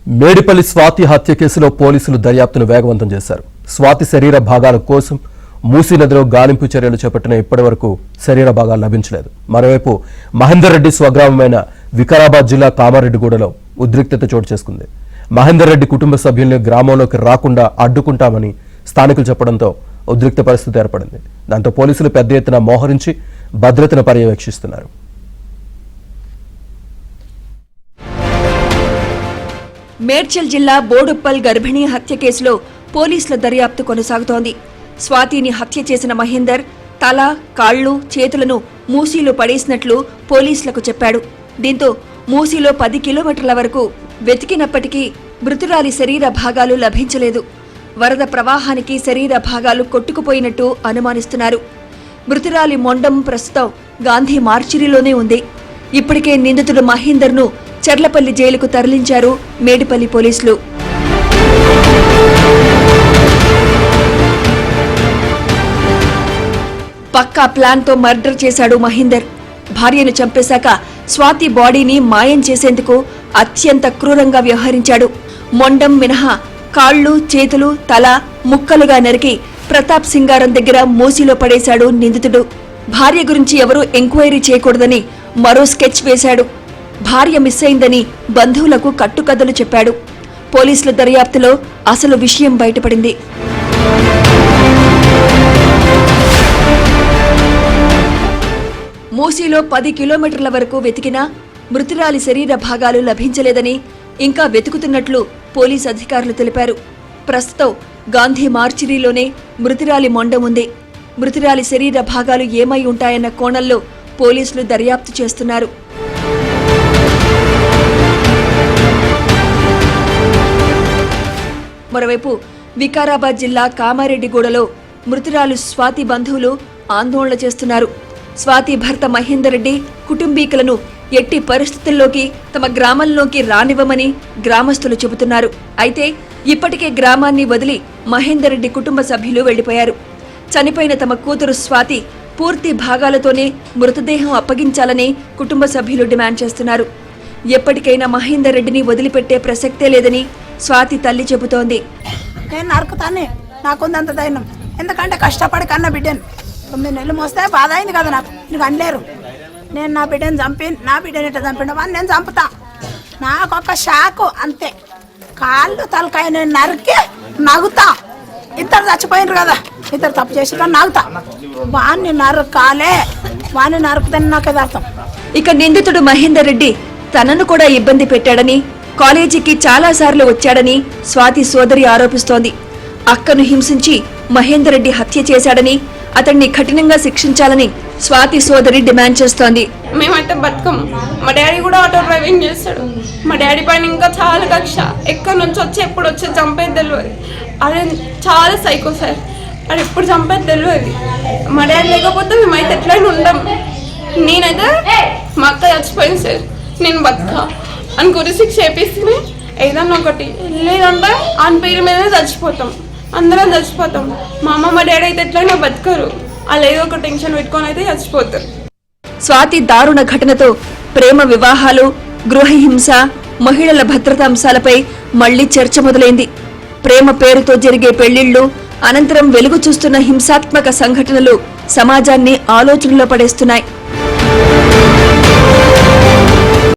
మేడిపల్లి స్వాతి హత్య కేసులో పోలీసులు దర్యాప్తును వేగవంతం చేశారు. స్వాతి శరీర భాగాల కోసం మూసీ నదిలో గాలింపు చర్యలు చేపట్టిన ఇప్పటివరకు శరీర భాగాలు లభించలేదు. మరోవైపు మహేందర్ రెడ్డి స్వగ్రామమైన వికారాబాద్ జిల్లా కామారెడ్డిగూడలో ఉద్రిక్తత చోటు చేసుకుంది. మహేందర్ రెడ్డి కుటుంబ సభ్యుల్ని గ్రామంలోకి రాకుండా అడ్డుకుంటామని స్థానికులు చెప్పడంతో ఉద్రిక్త పరిస్థితి ఏర్పడింది. దాంతో పోలీసులు పెద్ద ఎత్తున మోహరించి భద్రతను పర్యవేక్షిస్తున్నారు. మేడ్చల్ జిల్లా బోడుప్పల్ గర్భిణీ హత్య కేసులో పోలీసుల దర్యాప్తు కొనసాగుతోంది. స్వాతిని హత్య చేసిన మహేందర్ తల, కాళ్లు, చేతులను మూసీలో పడేసినట్లు పోలీసులకు చెప్పాడు. దీంతో మూసీలో 10 కిలోమీటర్ల వరకు వెతికినప్పటికీ మృతురాలి శరీర భాగాలు లభించలేదు. వరద ప్రవాహానికి శరీర భాగాలు కొట్టుకుపోయినట్టు అనుమానిస్తున్నారు. మృతురాలి మొండం ప్రస్తుతం గాంధీ మార్చిరీలోనే ఉంది. ఇప్పటికే నిందితుడు మహేందర్ను చర్లపల్లి జైలుకు తరలించారు మేడిపల్లి పోలీసులు. పక్కా ప్లాన్తో మర్డర్ చేశాడు మహేందర్. భార్యను చంపేశాక స్వాతి బాడీని మాయం చేసేందుకు అత్యంత క్రూరంగా వ్యవహరించాడు. మొండం మినహా కాళ్లు, చేతులు, తల ముక్కలుగా నరికి ప్రతాప్ సింగారం దగ్గర మూసీలో పడేశాడు నిందితుడు. భార్య గురించి ఎవరూ ఎంక్వైరీ చేయకూడదని మరో స్కెచ్ వేశాడు. భార్య మిస్ అయిందని బంధువులకు కట్టుకథలు చెప్పాడు. పోలీసుల దర్యాప్తులో అసలు విషయం బయటపడింది. మూసీలో 10 కిలోమీటర్ల వరకు వెతికినా మృతురాలి శరీర భాగాలు లభించలేదని, ఇంకా వెతుకుతున్నట్లు పోలీసు అధికారులు తెలిపారు. ప్రస్తుతం గాంధీ మార్చిరీలోనే మృతురాలి మొండం ఉంది. మృతురాలి శరీర భాగాలు ఏమై ఉంటాయన్న కోణంలో పోలీసులు దర్యాప్తు చేస్తున్నారు. మరోవైపు వికారాబాద్ జిల్లా కామారెడ్డిగూడలో మృతురాలు స్వాతి బంధువులు ఆందోళన చేస్తున్నారు. స్వాతి భర్త మహేందర్ రెడ్డి కుటుంబీకులను ఎట్టి పరిస్థితుల్లోకి తమ గ్రామంలోకి రానివ్వమని గ్రామస్తులు చెబుతున్నారు. అయితే ఇప్పటికే గ్రామాన్ని వదిలి మహేందర్ రెడ్డి కుటుంబ సభ్యులు వెళ్లిపోయారు. చనిపోయిన తమ కూతురు స్వాతి పూర్తి భాగాలతోనే మృతదేహం అప్పగించాలని కుటుంబ సభ్యులు డిమాండ్ చేస్తున్నారు. ఎప్పటికైనా మహేందర్ రెడ్డిని వదిలిపెట్టే ప్రసక్తే లేదని స్వాతి తల్లి చెబుతోంది. నేను నరుకుతానే, నాకుందంత ధైర్యం. ఎందుకంటే కష్టపడి కన్న బిడ్డను 9 నెలలు మోస్తే బాధ అయింది కదా నాకు. నీకు అనలేరు. నేను నా బిడ్డను నా బిడ్డని ఎట్లా చంపిన వాడిని నేను చంపుతా. నాకొక షాకు అంతే. కాళ్ళు తలకాయ నేను నరికి నగుతా. ఇద్దరు చచ్చిపోయినారు కదా, ఇద్దరు తప్పు చేసి కానీ నగుతా. వాడిని నరకాలే, వాడిని నరుకుతాను నాకు అర్థం. ఇక నిందితుడు మహేందర్ రెడ్డి తనను కూడా ఇబ్బంది పెట్టాడని, కాలేజీకి చాలాసార్లు వచ్చాడని స్వాతి సోదరి ఆరోపిస్తోంది. అక్కను హింసించి మహేందర్ రెడ్డి హత్య చేశాడని, అతన్ని కఠినంగా శిక్షించాలని స్వాతి సోదరి డిమాండ్ చేస్తోంది. మేమంటే బతుకం. మా డాడీ కూడా ఆటో డ్రైవింగ్ చేస్తాడు. మా డాడీ పైన ఇంకా చాలా కక్ష. ఎక్కడి నుంచి వచ్చి ఎప్పుడు వచ్చి చంపేది తెలియదు. అదే చాలా సైకో సార్. అది ఎప్పుడు చంపేది తెలియదు. మా డాడీ లేకపోతే మేమైతే ఎట్లయినా ఉండం. నేనైతే మా అక్క చచ్చిపోయింది సార్, నేను బతుక అని గురిశిక్ష చేపిస్తే ఏదన్నా ఒకటి, లేదంటే ఆయన పేరు మీదనే చచ్చిపోతాం. అందరం చచ్చిపోతాం. మా అమ్మ మా డాడీ అయితే ఎట్లయినా బతకరు. వాళ్ళు ఏదో ఒక టెన్షన్ పెట్టుకొని అయితే చచ్చిపోతారు. స్వాతి దారుణ ఘటనతో ప్రేమ వివాహాలు, గృహహింస, మహిళల భద్రతా అంశాలపై మళ్లీ చర్చ మొదలైంది. ప్రేమ పేరుతో జరిగే పెళ్లిళ్లు, అనంతరం వెలుగు చూస్తున్న హింసాత్మక సంఘటనలు సమాజాన్ని ఆలోచనలో పడేస్తున్నాయి.